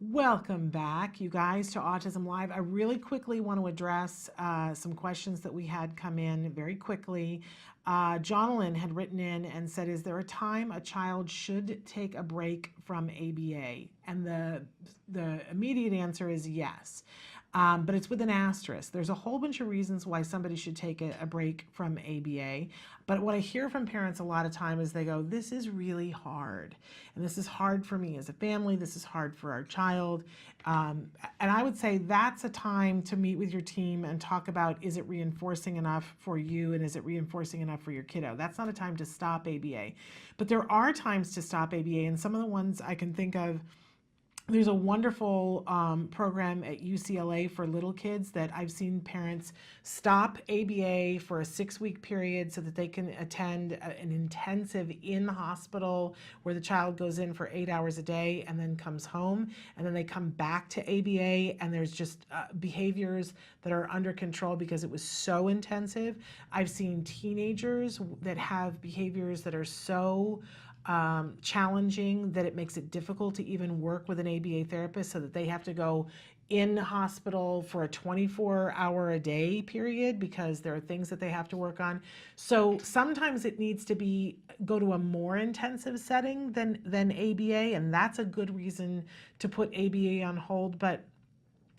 Welcome back, you guys, to Autism Live. I really quickly want to address some questions that we had come in very quickly. Jonalyn had written in and said, is there a time a child should take a break from ABA? And the immediate answer is yes. But it's with an asterisk. There's a whole bunch of reasons why somebody should take a break from ABA. But what I hear from parents a lot of time is they go, this is really hard. And this is hard for me as a family. This is hard for our child. And I would say that's a time to meet with your team and talk about, is it reinforcing enough for you and is it reinforcing enough for your kiddo? That's not a time to stop ABA. But there are times to stop ABA, and some of the ones I can think of, there's a wonderful program at UCLA for little kids that I've seen parents stop ABA for a 6-week period so that they can attend an intensive in-hospital where the child goes in for 8 hours a day and then comes home, and then they come back to ABA and there's just behaviors that are under control because it was so intensive. I've seen teenagers that have behaviors that are so challenging that it makes it difficult to even work with an ABA therapist, so that they have to go in hospital for a 24-hour-a-day period because there are things that they have to work on. So sometimes it needs to go to a more intensive setting than ABA, and that's a good reason to put ABA on hold. But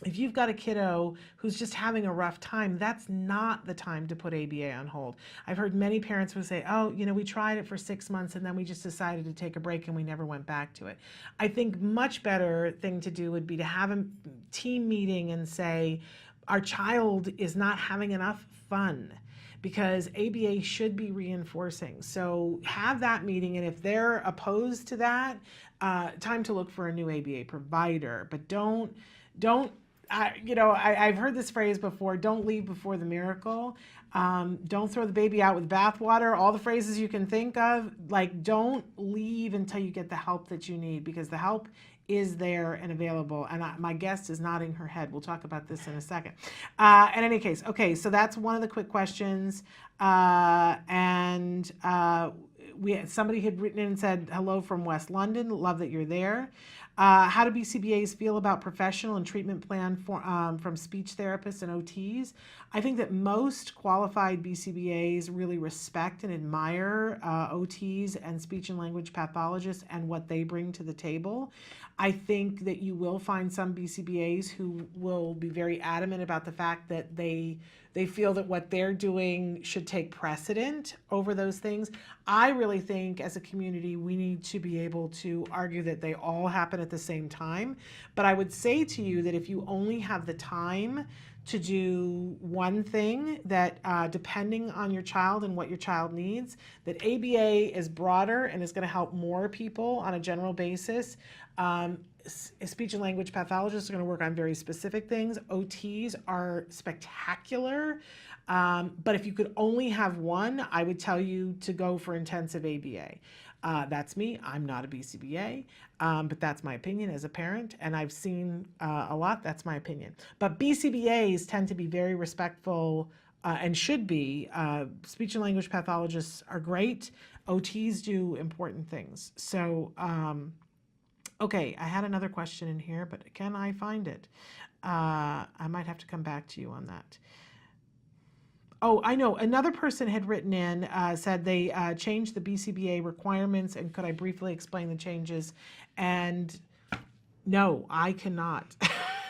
if you've got a kiddo who's just having a rough time, that's not the time to put ABA on hold. I've heard many parents will say, oh, we tried it for 6 months and then we just decided to take a break and we never went back to it. I think much better thing to do would be to have a team meeting and say, our child is not having enough fun, because ABA should be reinforcing. So have that meeting, and if they're opposed to that, time to look for a new ABA provider. But don't I've heard this phrase before, don't leave before the miracle. Don't throw the baby out with bathwater. All the phrases you can think of, like, don't leave until you get the help that you need, because the help is there and available. And my guest is nodding her head. We'll talk about this in a second. In any case, okay, so that's one of the quick questions. Somebody had written in and said, hello from West London. Love that you're there. How do BCBAs feel about professional and treatment plan from speech therapists and OTs? I think that most qualified BCBAs really respect and admire OTs and speech and language pathologists and what they bring to the table. I think that you will find some BCBAs who will be very adamant about the fact that they feel that what they're doing should take precedent over those things. I really think as a community, we need to be able to argue that they all happen at the same time. But I would say to you that if you only have the time to do one thing, that depending on your child and what your child needs, that ABA is broader and is going to help more people on a general basis. Speech and language pathologists are going to work on very specific things. OTs are spectacular. But if you could only have one, I would tell you to go for intensive ABA. That's me. I'm not a BCBA, but that's my opinion as a parent, and I've seen a lot. That's my opinion. But BCBAs tend to be very respectful and should be. Speech and language pathologists are great. OTs do important things. So, okay, I had another question in here, but can I find it? I might have to come back to you on that. Oh, I know. Another person had written in, said they changed the BCBA requirements, and could I briefly explain the changes? And no, I cannot.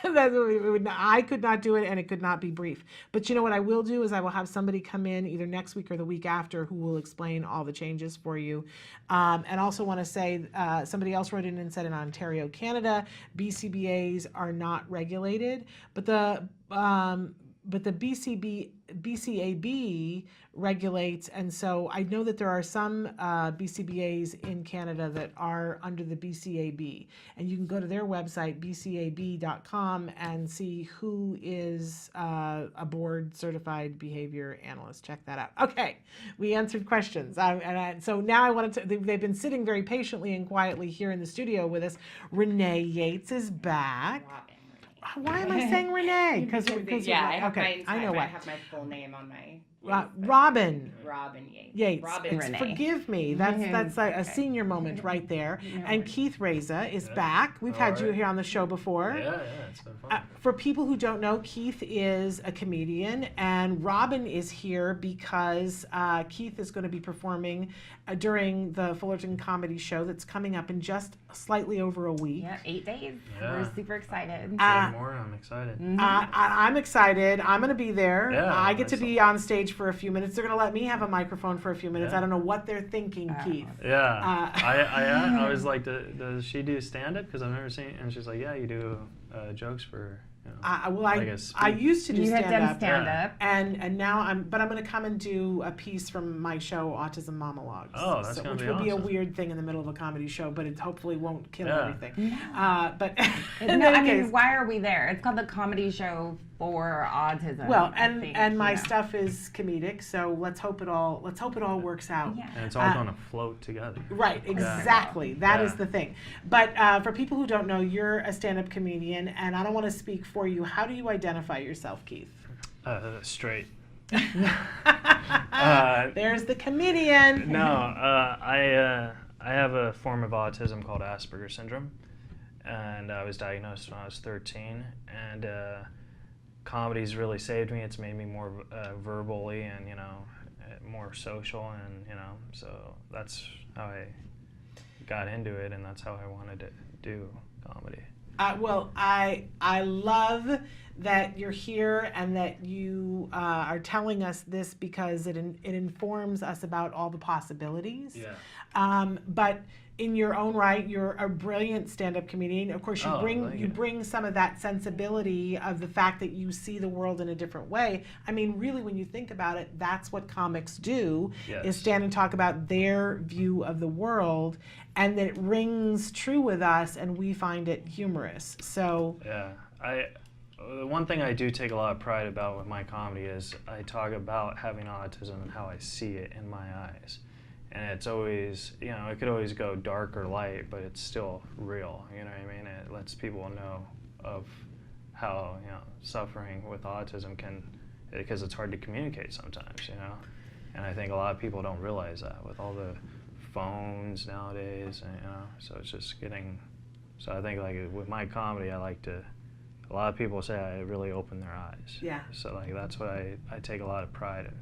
I could not do it, and it could not be brief. But you know what I will do is I will have somebody come in either next week or the week after who will explain all the changes for you. And also want to say, somebody else wrote in and said in Ontario, Canada, BCBAs are not regulated, but the BCAB regulates, and so I know that there are some BCBAs in Canada that are under the BCAB, and you can go to their website, bcab.com, and see who is a board certified behavior analyst. Check that out. Okay, we answered questions, so now I wanted to, they've been sitting very patiently and quietly here in the studio with us. Renee Yates is back. Why am I saying Renee? Because I have my full name on my Robin. Robin Yates. Yates. Robin Renee. Forgive me. That's a senior moment right there. And Keith Reza is back. We've had you here on the show before. Yeah, it's been fun. For people who don't know, Keith is a comedian, and Robin is here because Keith is going to be performing during the Fullerton Comedy Show that's coming up in just slightly over a week. Yeah, 8 days. Yeah. We're super excited. More, I'm excited. I'm excited. I'm going to be there. Yeah, I get to be on stage for a few minutes. They're going to let me have a microphone for a few minutes. Yeah. I don't know what they're thinking, Keith. Yeah. I was like, does she do stand-up? Because I've never seen, and she's like, yeah, you do jokes for, you know, I used to do You had done stand-up. stand-up. And now I'm going to come and do a piece from my show, Autism Monologues. Oh, that's going to be Which will be a awesome. weird thing in the middle of a comedy show, but it hopefully won't kill Yeah. everything. But in No, any I mean, case, why are we there? It's called the Comedy Show for Autism. well, I think, and my you know. stuff is comedic, so let's hope it all works out. Yeah. And it's all going to float together. Right, exactly. That is Yeah. the thing. But for people who don't know, you're a stand-up comedian, and I don't want to speak for you. How do you identify yourself, Keith? Straight. There's the comedian. No, I have a form of autism called Asperger's syndrome, and I was diagnosed when I was 13. And comedy's really saved me. It's made me more verbally and more social, and so that's how I got into it, and that's how I wanted to do comedy. Well, I love that you're here and that you are telling us this because it informs us about all the possibilities. Yeah. But in your own right, you're a brilliant stand-up comedian. Of course, you bring some of that sensibility of the fact that you see the world in a different way. I mean, really, when you think about it, that's what comics do: is stand and talk about their view of the world, and that it rings true with us, and we find it humorous. So yeah, the one thing I do take a lot of pride about with my comedy is I talk about having autism and how I see it in my eyes. And it's always, it could always go dark or light, but it's still real, you know what I mean? It lets people know of how, suffering with autism because it's hard to communicate sometimes, And I think a lot of people don't realize that with all the phones nowadays, and, so it's just so I think, like, with my comedy, a lot of people say I really open their eyes. Yeah. So, like, that's what I take a lot of pride of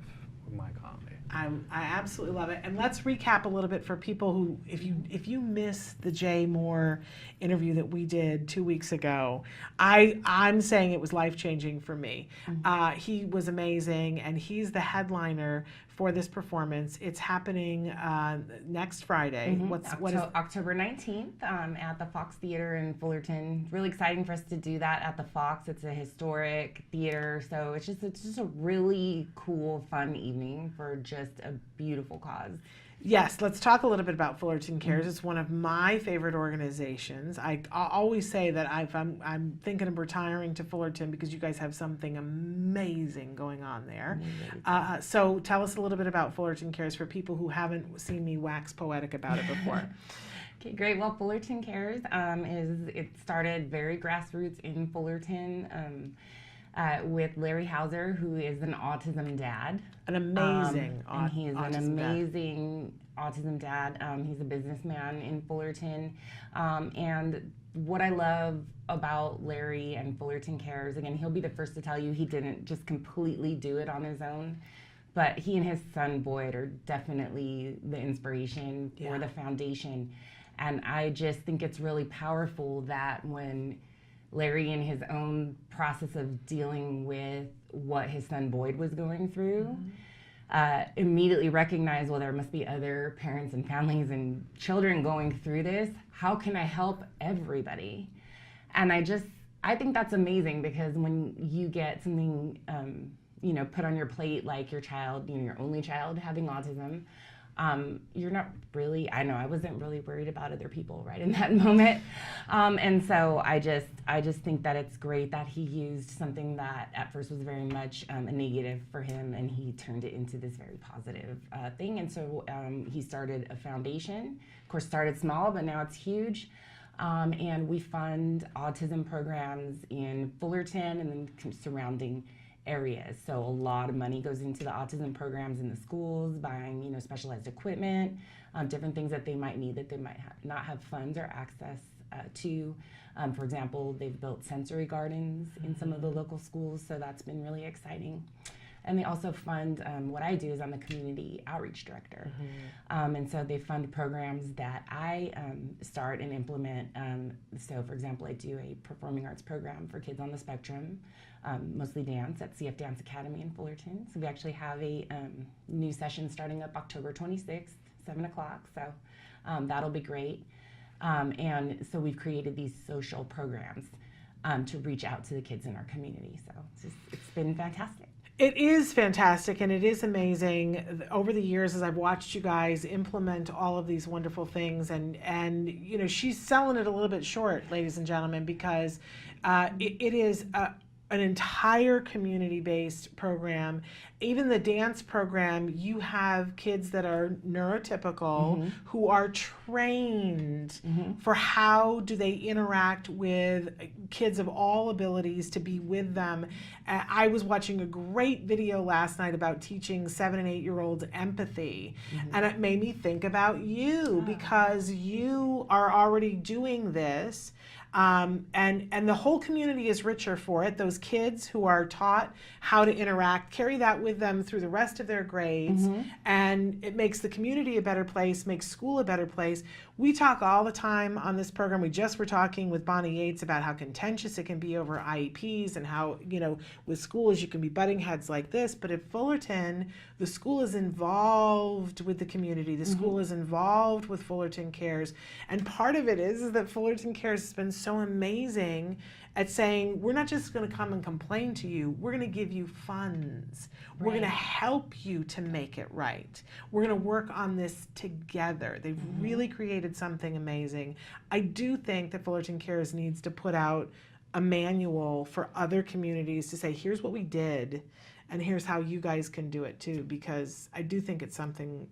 with my comedy. I absolutely love it. And let's recap a little bit for people who, if you missed the Jay Moore interview that we did 2 weeks ago, I'm saying it was life-changing for me. Mm-hmm. He was amazing, and he's the headliner for this performance. It's happening next Friday. Mm-hmm. October 19th at the Fox Theater in Fullerton. Really exciting for us to do that at the Fox. It's a historic theater, so it's just a really cool, fun evening for just a beautiful cause. Yes, let's talk a little bit about Fullerton Cares. It's one of my favorite organizations. I always say that I'm thinking of retiring to Fullerton because you guys have something amazing going on there. So tell us a little bit about Fullerton Cares for people who haven't seen me wax poetic about it before. Okay, great. Well, Fullerton Cares it started very grassroots in Fullerton. With Larry Hauser, who is an autism dad. An amazing and he's an amazing autism dad. He's a businessman in Fullerton. And what I love about Larry and Fullerton Cares, again, he'll be the first to tell you he didn't just completely do it on his own, but he and his son Boyd are definitely the inspiration for the foundation. And I just think it's really powerful that when Larry, in his own process of dealing with what his son Boyd was going through, immediately recognized, well, there must be other parents and families and children going through this. How can I help everybody? And I think that's amazing, because when you get something, put on your plate, like your child, your only child having autism, you're not really, I wasn't really worried about other people right in that moment. And so I just think that it's great that he used something that at first was very much a negative for him, and he turned it into this very positive thing. And so he started a foundation, of course started small, but now it's huge. And we fund autism programs in Fullerton and then surrounding areas. So a lot of money goes into the autism programs in the schools, buying, specialized equipment, different things that they might need that they might not have funds or access to. For example, they've built sensory gardens in some of the local schools, so that's been really exciting. And they also fund, what I do is I'm the community outreach director. And so they fund programs that I start and implement. So for example, I do a performing arts program for kids on the spectrum, mostly dance at CF Dance Academy in Fullerton. So we actually have a new session starting up October 26th, 7 o'clock. So that'll be great. And so we've created these social programs to reach out to the kids in our community. So it's been fantastic. It is fantastic, and it is amazing. Over the years, as I've watched you guys implement all of these wonderful things, and she's selling it a little bit short, ladies and gentlemen, because it is an entire community-based program. Even the dance program, you have kids that are neurotypical who are trained for how do they interact with kids of all abilities to be with them. I was watching a great video last night about teaching 7 and 8-year-olds empathy, and it made me think about you because you are already doing this. And the whole community is richer for it. Those kids who are taught how to interact carry that with them through the rest of their grades, and it makes the community a better place, makes school a better place. We talk all the time on this program. We just were talking with Bonnie Yates about how contentious it can be over IEPs and how, with schools you can be butting heads like this. But at Fullerton, the school is involved with the community. The school is involved with Fullerton Cares. And part of it is that Fullerton Cares has been so amazing at saying, we're not just going to come and complain to you, we're going to give you funds. We're going to help you to make it right. We're going to work on this together. They've really created something amazing. I do think that Fullerton Cares needs to put out a manual for other communities to say, here's what we did, and here's how you guys can do it too, because I do think it's something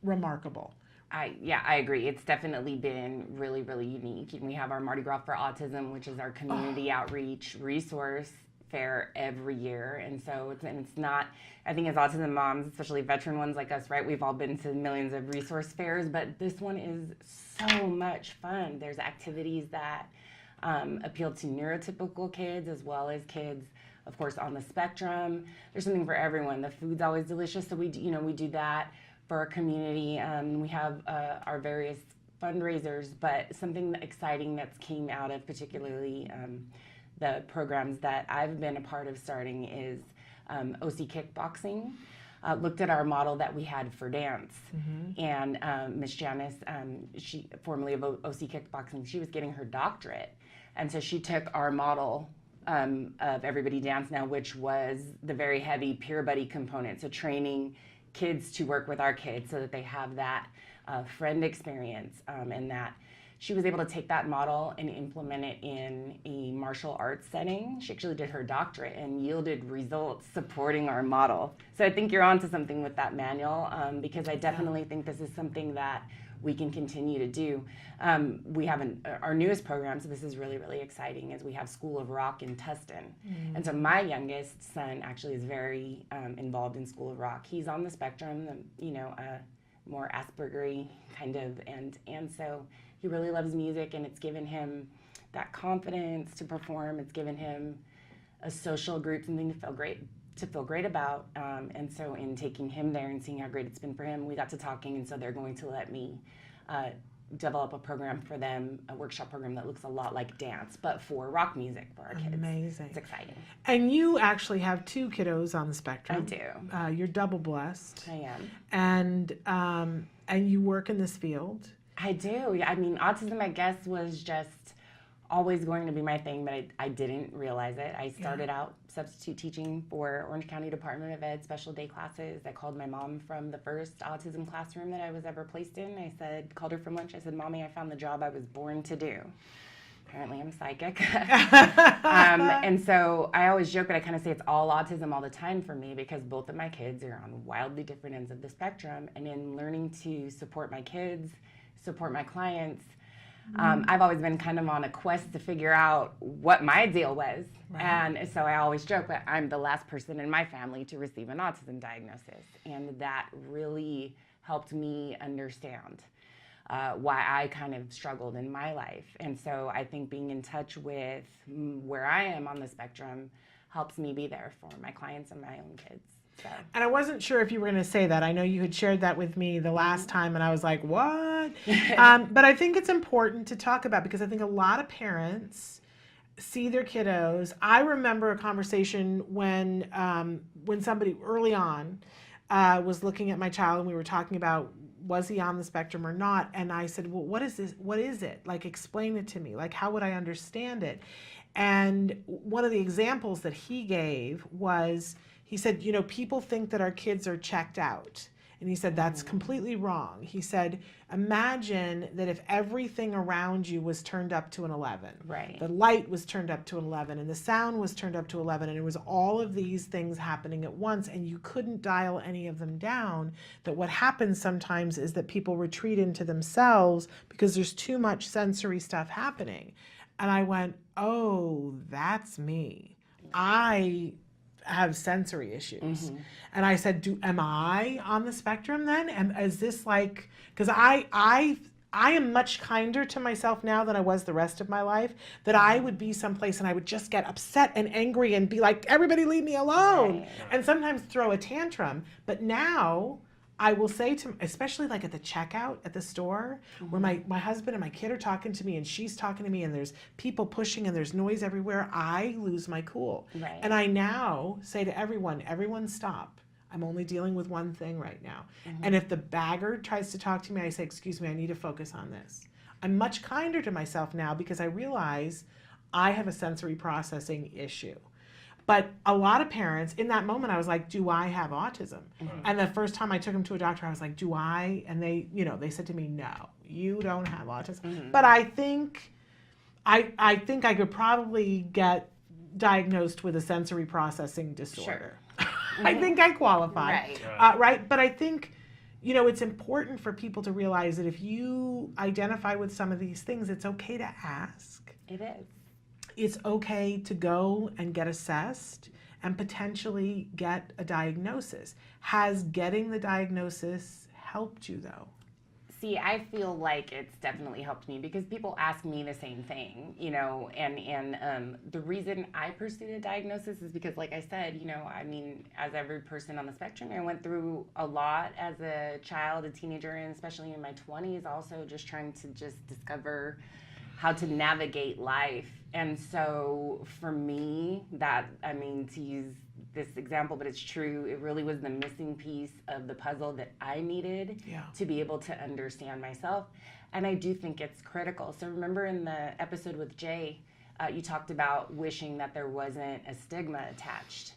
remarkable. I agree. It's definitely been really, really unique. We have our Mardi Gras for Autism, which is our community outreach resource fair every year. And so it's not, I think as autism moms, especially veteran ones like us, right, we've all been to millions of resource fairs, but this one is so much fun. There's activities that appeal to neurotypical kids as well as kids, of course, on the spectrum. There's something for everyone. The food's always delicious, so we do that for our community. We have our various fundraisers, but something exciting that's came out of particularly the programs that I've been a part of starting is OC Kickboxing. Looked at our model that we had for dance, and Miss Janice, she formerly of OC Kickboxing, she was getting her doctorate, and so she took our model of Everybody Dance Now, which was the very heavy peer buddy component, so training kids to work with our kids so that they have that friend experience, and that she was able to take that model and implement it in a martial arts setting. She actually did her doctorate and yielded results supporting our model. So I think you're onto something with that manual, because I definitely think this is something that we can continue to do. We have our newest program, so this is really, really exciting, is we have School of Rock in Tustin. And so my youngest son actually is very involved in School of Rock. He's on the spectrum, more Asperger-y kind of, and so he really loves music, and it's given him that confidence to perform. It's given him a social group, something to feel great about. And so in taking him there and seeing how great it's been for him, we got to talking, and so they're going to let me develop a program for them, a workshop program that looks a lot like dance, but for rock music for our kids. Amazing. It's exciting. And you actually have 2 kiddos on the spectrum. I do. You're double blessed. I am. And you work in this field. I do. I mean, autism, I guess, was just always going to be my thing, but I didn't realize it. I started out substitute teaching for Orange County Department of Ed special day classes. I called my mom from the first autism classroom that I was ever placed in. Called her from lunch. I said, Mommy, I found the job I was born to do. Apparently I'm psychic. And so I always joke, but I kind of say it's all autism all the time for me, because both of my kids are on wildly different ends of the spectrum. And in learning to support my kids, support my clients, I've always been kind of on a quest to figure out what my deal was. Right. And so I always joke that I'm the last person in my family to receive an autism diagnosis. And that really helped me understand why I kind of struggled in my life. And so I think being in touch with where I am on the spectrum helps me be there for my clients and my own kids. So. And I wasn't sure if you were going to say that. I know you had shared that with me the last time, and I was like, what? But I think it's important to talk about, because I think a lot of parents see their kiddos. I remember a conversation when somebody early on was looking at my child, and we were talking about, was he on the spectrum or not? And I said, well, what is this? What is it? Like, explain it to me. Like, how would I understand it? And one of the examples that he gave was, he said, you know, people think that our kids are checked out. And he said, that's completely wrong. He said, imagine that if everything around you was turned up to an 11. Right. The light was turned up to an 11, and the sound was turned up to 11, and it was all of these things happening at once, and you couldn't dial any of them down. That what happens sometimes is that people retreat into themselves because there's too much sensory stuff happening. And I went, oh, that's me. I have sensory issues. And I said, am I on the spectrum then? Is this like, because I am much kinder to myself now than I was the rest of my life, that I would be someplace and I would just get upset and angry and be like, everybody leave me alone. Right. And sometimes throw a tantrum. But now I will say to, especially like at the checkout at the store, where my husband and my kid are talking to me and she's talking to me and there's people pushing and there's noise everywhere, I lose my cool. Right. And I now say to everyone stop. I'm only dealing with one thing right now. And if the bagger tries to talk to me, I say, excuse me, I need to focus on this. I'm much kinder to myself now because I realize I have a sensory processing issue. But a lot of parents, in that moment, I was like, do I have autism? And the first time I took him to a doctor, I was like, do I? And they, they said to me, no, you don't have autism. But I think I could probably get diagnosed with a sensory processing disorder. Sure. I think I qualify. Right. Right. But I think, it's important for people to realize that if you identify with some of these things, it's okay to ask. It is. It's okay to go and get assessed and potentially get a diagnosis. Has getting the diagnosis helped you, though? See, I feel like it's definitely helped me because people ask me the same thing, and the reason I pursued a diagnosis is because, like I said, as every person on the spectrum, I went through a lot as a child, a teenager, and especially in my 20s, also just trying to just discover how to navigate life. And so for me, to use this example, but it's true, it really was the missing piece of the puzzle that I needed to be able to understand myself. And I do think it's critical. So remember in the episode with Jay, you talked about wishing that there wasn't a stigma attached.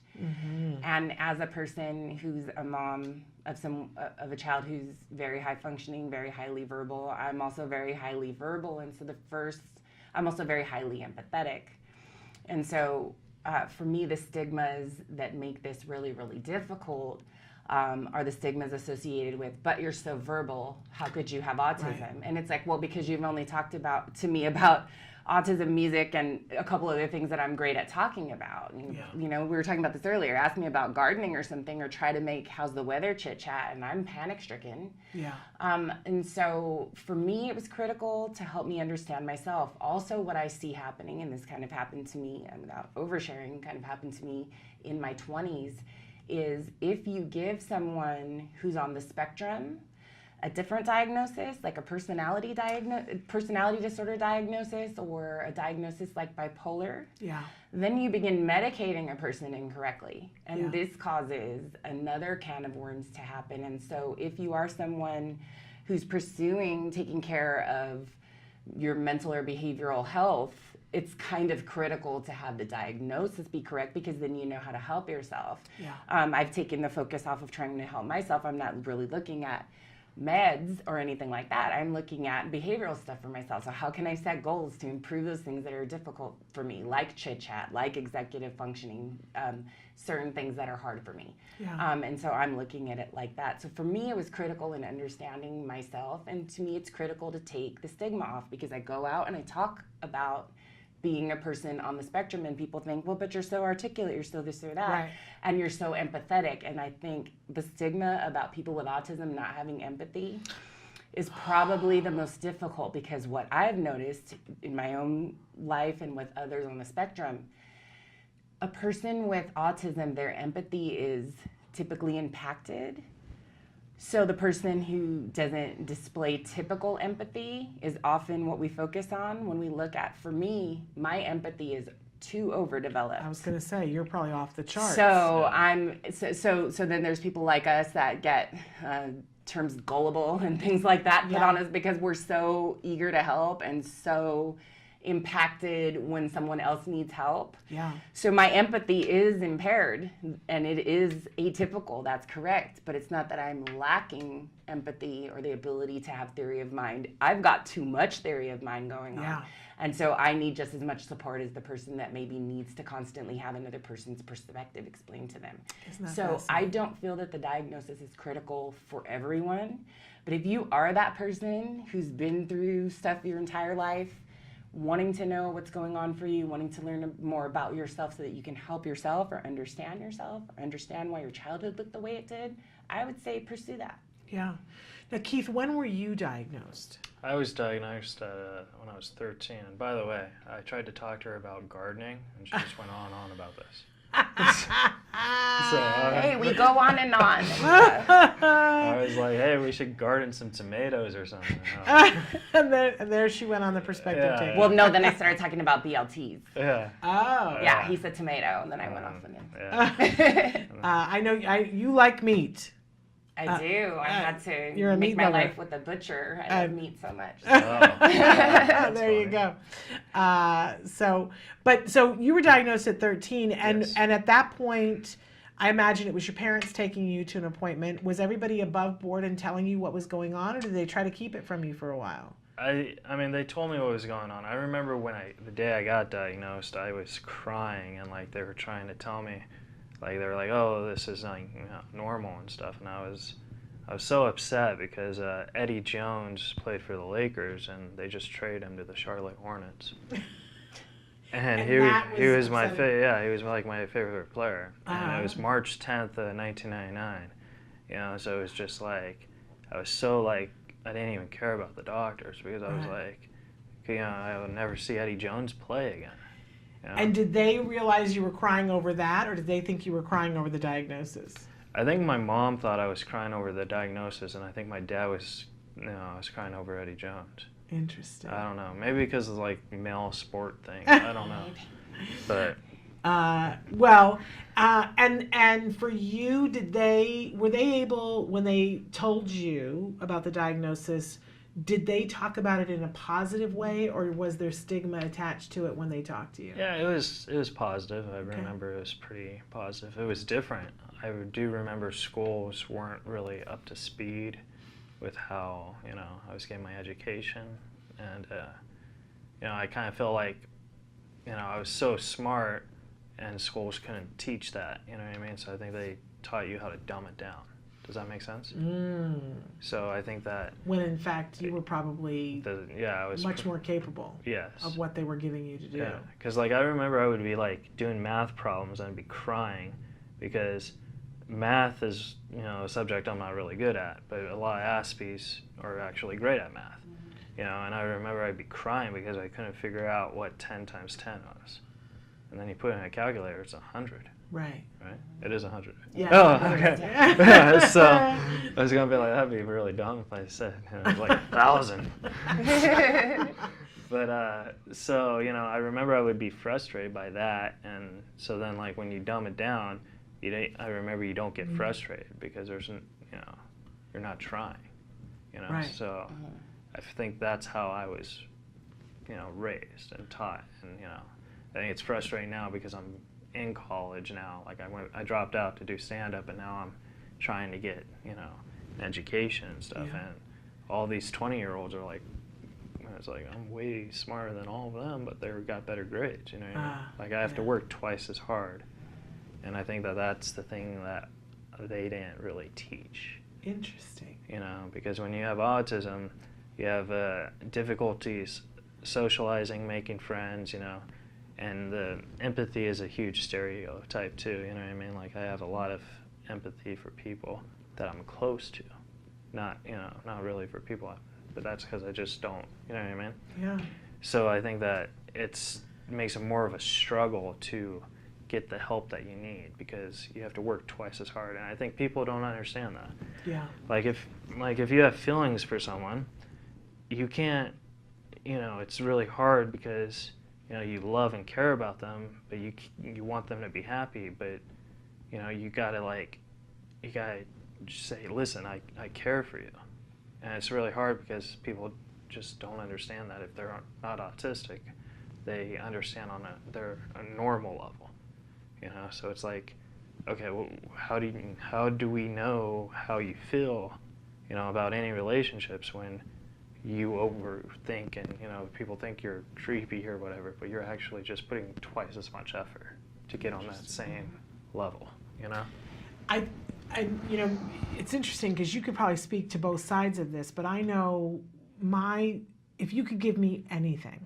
And as a person who's a mom of a child who's very high functioning, very highly verbal, I'm also very highly verbal. And so I'm also very highly empathetic. And so for me, the stigmas that make this really, really difficult are the stigmas associated with, but you're so verbal, how could you have autism? Right. And it's like, well, because you've only talked to me about autism, music, and a couple other things that I'm great at talking about. And, we were talking about this earlier. Ask me about gardening or something, or try to make how's the weather chit chat, and I'm panic stricken. And so for me, it was critical to help me understand myself. Also, what I see happening, and this kind of happened to me, and without oversharing, kind of happened to me in my 20s, is if you give someone who's on the spectrum a different diagnosis, like a personality disorder diagnosis, or a diagnosis like bipolar, then you begin medicating a person incorrectly. And this causes another can of worms to happen. And so if you are someone who's pursuing taking care of your mental or behavioral health, it's kind of critical to have the diagnosis be correct, because then you know how to help yourself. I've taken the focus off of trying to help myself. I'm not really looking at meds or anything like that. I'm looking at behavioral stuff for myself. So how can I set goals to improve those things that are difficult for me, like chit chat, like executive functioning, certain things that are hard for me. Yeah. And so I'm looking at it like that. So for me, it was critical in understanding myself. And to me, it's critical to take the stigma off, because I go out and I talk about being a person on the spectrum, and people think, well, but you're so articulate, you're so this or that, Right. and you're so empathetic. And I think the stigma about people with autism not having empathy is probably the most difficult, because what I've noticed in my own life and with others on the spectrum, a person with autism, their empathy is typically impacted. So the person who doesn't display typical empathy is often what we focus on when we look at, for me, my empathy is too overdeveloped. I was going to say, you're probably off the charts. So so then there's people like us that get terms gullible and things like that put on us, because we're so eager to help and so impacted when someone else needs help. Yeah. So my empathy is impaired, and it is atypical, that's correct, but it's not that I'm lacking empathy or the ability to have theory of mind. I've got too much theory of mind going on. And so I need just as much support as the person that maybe needs to constantly have another person's perspective explained to them. So I don't feel that the diagnosis is critical for everyone, but if you are that person who's been through stuff your entire life, wanting to know what's going on for you, wanting to learn more about yourself so that you can help yourself or understand why your childhood looked the way it did, I would say pursue that. Yeah. Now, Keith, when were you diagnosed? I was diagnosed when I was 13. And by the way, I tried to talk to her about gardening, and she just went on and on about this. Hey, we go on and on. I was like, hey, we should garden some tomatoes or something. And there she went on the perspective tape. Well, no, then I started talking about BLTs. Yeah. Oh. Yeah, he said tomato, and then I went off on him. I know you like meat. I do. I had to you're a make meat my lover. life with a butcher. I love meat so much. There you go. So you were diagnosed at 13, and Yes. and at that point, I imagine it was your parents taking you to an appointment. Was everybody above board and telling you what was going on, or did they try to keep it from you for a while? I mean, they told me what was going on. I remember the day I got diagnosed, I was crying, and like they were trying to tell me, like they were like, oh, this is like normal and stuff, and I was so upset because Eddie Jones played for the Lakers, and they just traded him to the Charlotte Hornets. And he was my he was like my favorite player. And it was March 10th, 1999. You know, so it was just like I was so like I didn't even care about the doctors, because I was like, you know, I would never see Eddie Jones play again. You know? And did they realize you were crying over that, or did they think you were crying over the diagnosis? I think my mom thought I was crying over the diagnosis, and I think my dad was, I was crying over Eddie Jones. Interesting. I don't know. Maybe because of like male sport thing. I don't know. But and for you, were they able, when they told you about the diagnosis, did they talk about it in a positive way, or was there stigma attached to it when they talked to you? yeah, it was positive. I remember it was pretty positive. It was different. I do remember schools weren't really up to speed with how, I was getting my education, and I kind of felt like, I was so smart, and schools couldn't teach that. You know what I mean? So I think they taught you how to dumb it down. Does that make sense? So I think that when in fact you were probably I was much more capable of what they were giving you to do. Yeah, because like I remember I would be like doing math problems and I'd be crying because math is a subject I'm not really good at, but a lot of Aspies are actually great at math. And I remember I'd be crying because I couldn't figure out what 10 times 10 was. And then you put it in a calculator, it's 100. Right. It is 100. Yeah. Oh, okay. So I was gonna be like, that'd be really dumb if I said it was like 1,000. But so I remember I would be frustrated by that, and so then like when you dumb it down, I remember you don't get frustrated because there's you're not trying. Right. So I think that's how I was raised and taught, and I think it's frustrating now because I'm in college now. Like I dropped out to do stand-up, and now I'm trying to get education and stuff, Yeah. and all these 20-year-olds are like, it's like, I'm way smarter than all of them, but they've got better grades, you know what I mean? Like, I have to yeah. work twice as hard, and I think that that's the thing that they didn't really teach, Interesting. you know, because when you have autism, you have difficulties socializing, making friends, you know, and the empathy is a huge stereotype too, you know what I mean? Like, I have a lot of empathy for people that I'm close to, not, you know, not really for people, but that's because I just don't, you know what I mean? Yeah. So I think that it makes it more of a struggle to get the help that you need, because you have to work twice as hard, and I think people don't understand that. Yeah. Like if you have feelings for someone, you can't, you know, it's really hard because, you know, you love and care about them, but you want them to be happy, but, you know, you gotta just say, listen, I care for you. And it's really hard because people just don't understand that. If they're not autistic, they understand on a normal level, you know. So it's like, okay, well, how do we know how you feel, you know, about any relationships when you overthink and, you know, people think you're creepy or whatever, but you're actually just putting twice as much effort to get on that same level, you know. You know, it's interesting because you could probably speak to both sides of this, but I know if you could give me anything,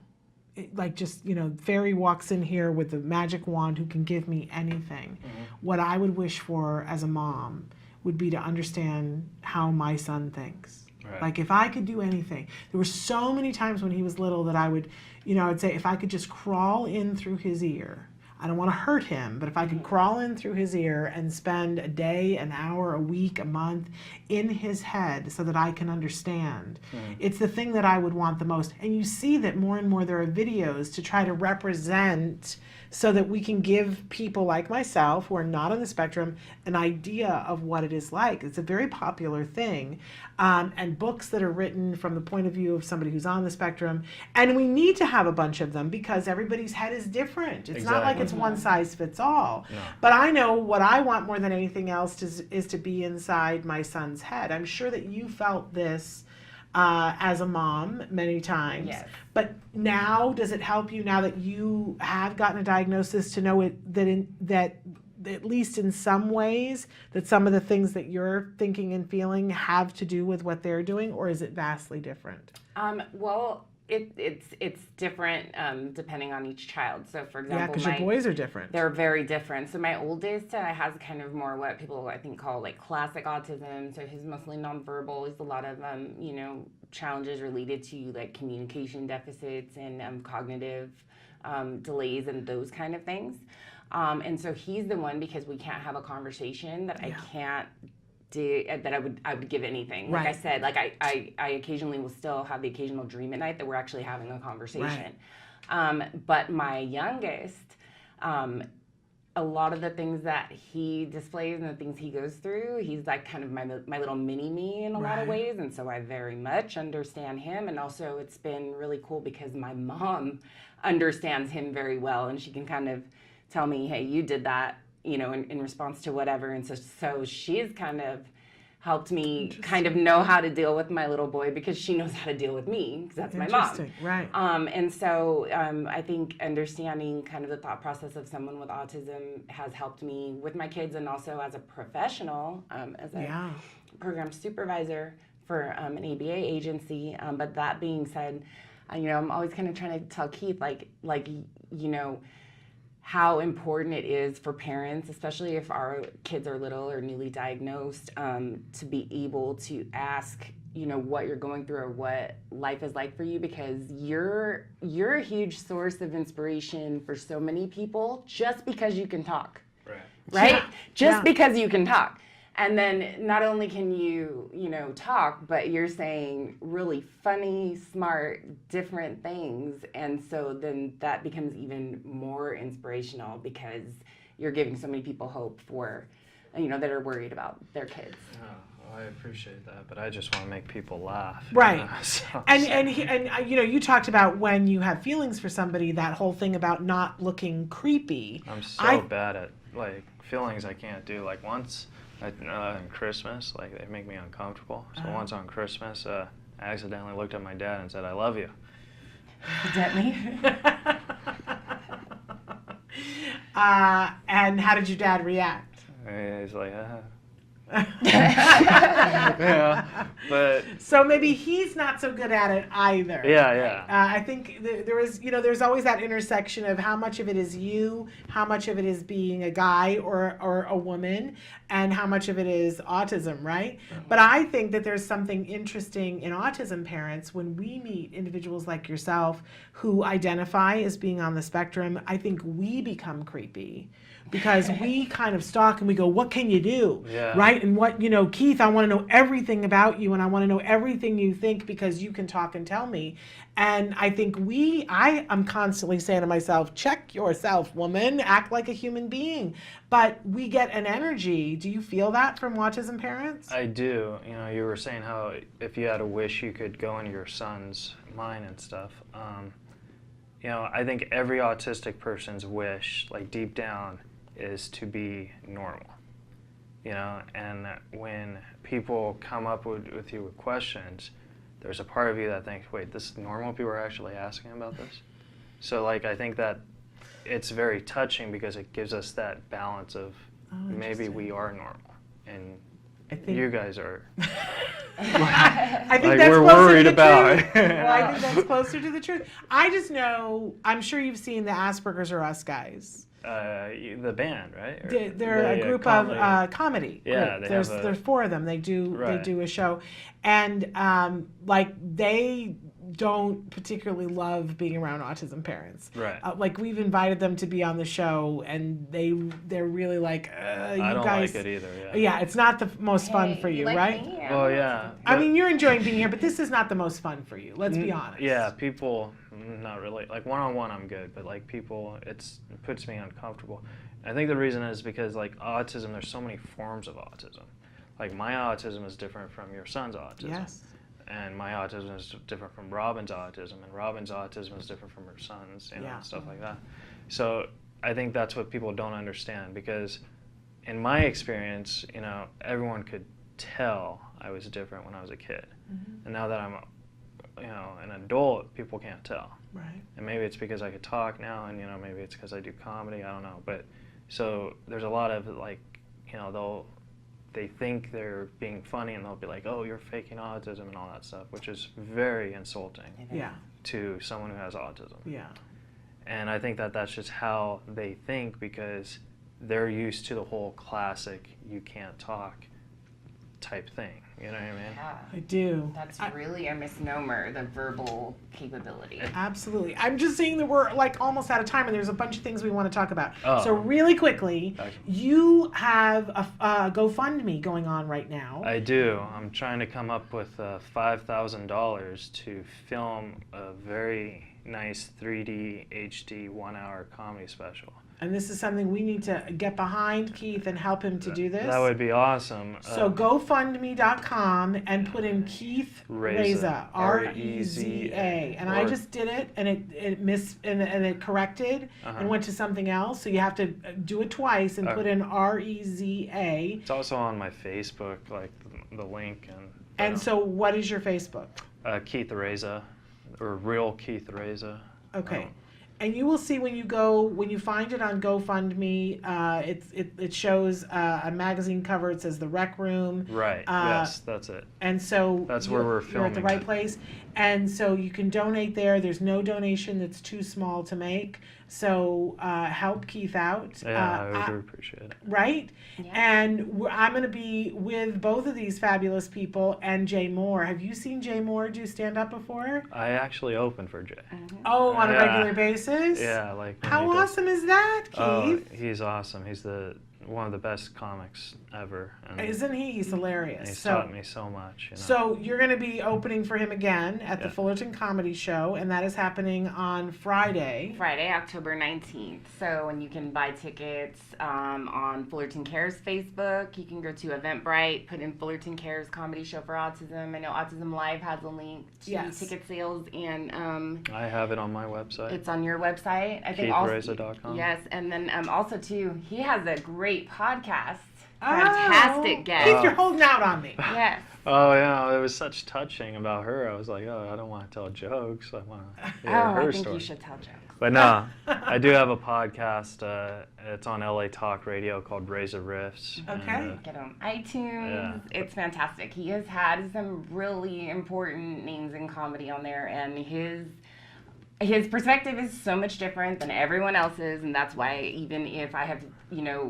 like just, you know, fairy walks in here with a magic wand who can give me anything, what I would wish for as a mom would be to understand how my son thinks. Right. Like if I could do anything, there were so many times when he was little that I would, you know, I'd say if I could just crawl in through his ear, I don't want to hurt him, but if I could crawl in through his ear and spend a day, an hour, a week, a month in his head so that I can understand, it's the thing that I would want the most. And you see that more and more there are videos to try to represent so that we can give people like myself who are not on the spectrum an idea of what it is like. It's a very popular thing. And books that are written from the point of view of somebody who's on the spectrum. And we need to have a bunch of them because everybody's head is different. It's not like it's one size fits all. No. But I know what I want more than anything else is to be inside my son's head. I'm sure that you felt this as a mom many times. Yes. But now, does it help you now that you have gotten a diagnosis to know that at least in some ways that some of the things that you're thinking and feeling have to do with what they're doing, or is it vastly different? Well, it's different depending on each child. So, for example, Yeah, because your boys are different. They're very different. So my oldest has kind of more what people I think call like classic autism. So he's mostly nonverbal. He's a lot of you know, challenges related to like communication deficits and cognitive delays and those kind of things. And so he's the one, because we can't have a conversation, that I can't do, that I would give anything. Like I said, like I occasionally will still have the occasional dream at night that we're actually having a conversation. But my youngest, a lot of the things that he displays and the things he goes through, he's like kind of my little mini me in a lot of ways. And so I very much understand him. And also it's been really cool because my mom understands him very well, and she can kind of tell me, hey, you did that, you know, in response to whatever. And so she's kind of helped me kind of know how to deal with my little boy, because she knows how to deal with me, because that's my mom. Right. And so I think understanding kind of the thought process of someone with autism has helped me with my kids, and also as a professional, as a program supervisor for an ABA agency. But that being said, you know, I'm always kind of trying to tell Keith, like you know, how important it is for parents, especially if our kids are little or newly diagnosed, to be able to ask, you know, what you're going through or what life is like for you, because you're a huge source of inspiration for so many people just because you can talk. Right? Just because you can talk. And then not only can you, you know, talk, but you're saying really funny, smart, different things. And so then that becomes even more inspirational, because you're giving so many people hope for, you know, that are worried about their kids. Oh, I appreciate that, but I just want to make people laugh. Right. You know? So, And you know, you talked about when you have feelings for somebody, that whole thing about not looking creepy. I'm so bad at like feelings I can't do. Like once On Christmas, like they make me uncomfortable. So once on Christmas, I accidentally looked at my dad and said, "I love you." Evidently. And how did your dad react? He's like, yeah, but So maybe he's not so good at it either. yeah. I think there is, there's always that intersection of how much of it is you, how much of it is being a guy or a woman, and how much of it is autism, right? But I think that there's something interesting in autism parents when we meet individuals like yourself who identify as being on the spectrum. I think we become creepy. Because we kind of stalk and we go, what can you do? Yeah. Right? And what, Keith, I want to know everything about you and I want to know everything you think because you can talk and tell me. And I think I am constantly saying to myself, check yourself, woman, act like a human being. But we get an energy. Do you feel that from autism parents? I do. You were saying how if you had a wish, you could go into your son's mind and stuff. I think every autistic person's wish, like deep down, is to be normal, and when people come up with you with questions, there's a part of you that thinks, wait, this is normal? People are actually asking about this? So I think that it's very touching because it gives us that balance of maybe we are normal and you guys are I think like that's we're closer worried to the about. truth. Well, I think that's closer to the truth. I just know, I'm sure you've seen the Asperger's Are Us guys. The band, right? They're a group of comedy. Yeah, group. There's 4 of them. They do a show, and they don't particularly love being around autism parents. Right. We've invited them to be on the show, and they're really like, you I don't guys. like it either. Yeah. Yeah, it's not the most fun for you, like right? me? Well, yeah. I mean, you're enjoying being here, but this is not the most fun for you. Let's be honest. Yeah, people, not really. Like one-on-one, I'm good, but people, it puts me uncomfortable. I think the reason is because autism, there's so many forms of autism. My autism is different from your son's autism. Yes. And my autism is different from Robin's autism, and Robin's autism is different from her son's, and stuff like that. So I think that's what people don't understand, because in my experience, everyone could tell I was different when I was a kid. Mm-hmm. And now that I'm, an adult, people can't tell. Right. And maybe it's because I could talk now, and maybe it's because I do comedy. I don't know. But so there's a lot of they think they're being funny, and they'll be like, "Oh, you're faking autism" and all that stuff, which is very insulting. Yeah. To someone who has autism. Yeah. And I think that that's just how they think, because they're used to the whole classic "you can't talk" type thing. You know what I mean? Yeah. I do. That's really a misnomer, the verbal capability. Absolutely. I'm just saying that we're almost out of time, and there's a bunch of things we want to talk about. Oh. So really quickly, Okay. you have a GoFundMe going on right now. I do. I'm trying to come up with $5,000 to film a very nice 3D HD 1-hour comedy special. And this is something we need to get behind, Keith, and help him to do this. That would be awesome. So GoFundMe.com and put in Keith Reza, Reza, and I just did it, and it corrected and went to something else. So you have to do it twice and put in Reza. It's also on my Facebook, the link. And so, what is your Facebook? Keith Reza, or Real Keith Reza. Okay. And you will see when you find it on GoFundMe, it shows a magazine cover. It says The Rec Room. Right. Yes, that's it. And so that's where we're filming. You're at the right place. And so you can donate there. There's no donation that's too small to make. So help Keith out. Yeah, I would appreciate it. Right? Yeah. And I'm going to be with both of these fabulous people and Jay Moore. Have you seen Jay Moore do stand-up before? I actually open for Jay. Mm-hmm. Oh, on a regular basis? Yeah. How awesome is that, Keith? Oh, he's awesome. He's one of the best comics ever. And isn't he? He's hilarious. And he's taught me so much. So you're going to be opening for him again at the Fullerton Comedy Show, and that is happening on Friday. Friday, October 19th. So, and you can buy tickets on Fullerton Cares Facebook. You can go to Eventbrite, put in Fullerton Cares Comedy Show for Autism. I know autism-live has a link to ticket sales, and I have it on my website. It's on your website. I think KeithReza.com. Yes, and then also too, he has a great podcast. fantastic guest. Keith, you're holding out on me. Yes. Oh, yeah, it was such touching about her. I was like, oh, I don't want to tell jokes. I want to hear her I think story. you should tell jokes. But no, I do have a podcast. It's on LA Talk Radio called Reza Riffs. Okay. And, Get on iTunes. Yeah. It's fantastic. He has had some really important names in comedy on there, and his perspective is so much different than everyone else's, and that's why even if I have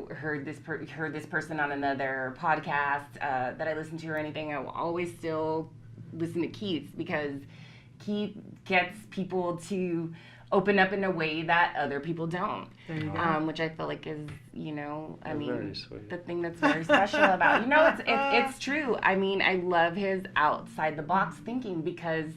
heard this person on another podcast that I listen to or anything, I will always still listen to Keith's, because Keith gets people to open up in a way that other people don't. There you go. Which I feel like is, very sweet. the thing that's very special about, it's true. I mean, I love his outside the box thinking, because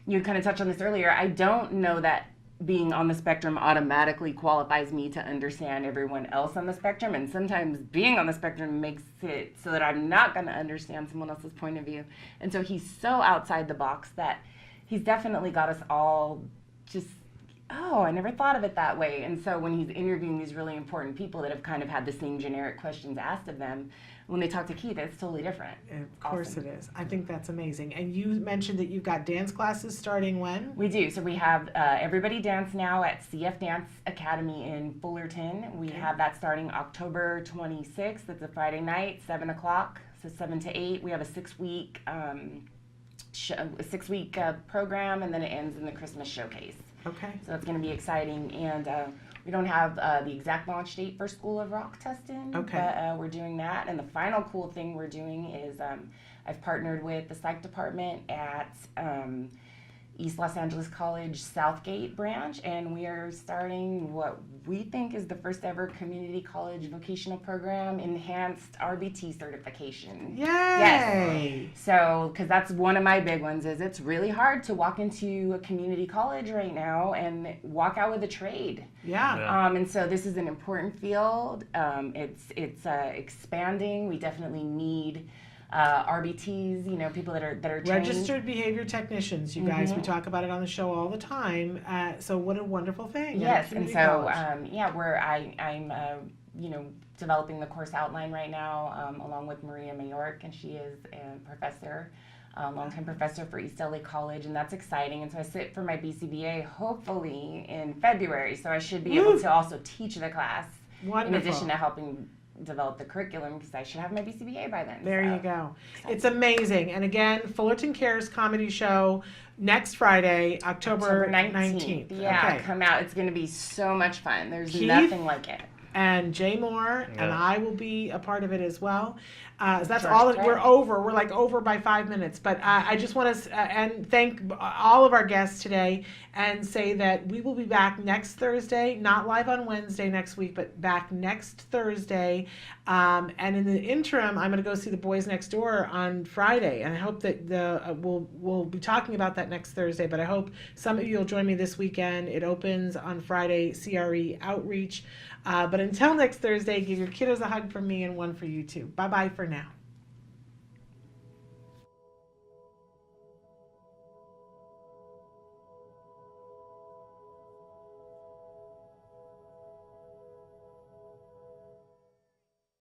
you kind of touched on this earlier. I don't know that being on the spectrum automatically qualifies me to understand everyone else on the spectrum, and sometimes being on the spectrum makes it so that I'm not going to understand someone else's point of view. And so he's so outside the box that he's definitely got us all just, oh, I never thought of it that way. And so when he's interviewing these really important people that have kind of had the same generic questions asked of them, when they talk to Keith, it's totally different. Of course Awesome. it is. I think that's amazing. And you mentioned that you've got dance classes starting when? We do. So we have Everybody Dance now at CF Dance Academy in Fullerton. We have that starting October 26th. It's a Friday night, 7 o'clock, so 7 to 8. We have a 6-week program, and then it ends in the Christmas showcase. Okay. So it's going to be exciting. And we don't have the exact launch date for School of Rock Tustin, Okay. but we're doing that. And the final cool thing we're doing is I've partnered with the psych department at East Los Angeles College Southgate branch, and we are starting what we think is the first ever community college vocational program, enhanced RBT certification. Yay! Yes. So, because that's one of my big ones, is it's really hard to walk into a community college right now and walk out with a trade. Yeah. Yeah. And so this is an important field. It's expanding. We definitely need RBTs, people that are trained. Registered behavior technicians, you guys. We talk about it on the show all the time. So what a wonderful thing. Yes, and Community so college. I'm developing the course outline right now along with Maria Mayork, and she is a professor, longtime professor for East LA College, and that's exciting. And so I sit for my BCBA hopefully in February, so I should be able to also teach the class Wonderful. in addition to helping develop the curriculum, because I should have my BCBA by then. There so. you go. It's amazing. And again, Fullerton Cares comedy show next Friday, October 19th. Yeah, Okay. come out. It's going to be so much fun. There's Keith? nothing like it. And Jay Moore and Yeah. I will be a part of it as well. That's Sure, all. great. We're over. We're like over by 5 minutes. But I just want to and thank all of our guests today, and say that we will be back next Thursday, not live on Wednesday next week, but back next Thursday. And in the interim, I'm going to go see The Boys Next Door on Friday, and I hope that we'll be talking about that next Thursday. But I hope some of you will join me this weekend. It opens on Friday, CRE Outreach. But until next Thursday, give your kiddos a hug from me and one for you too. Bye-bye for now.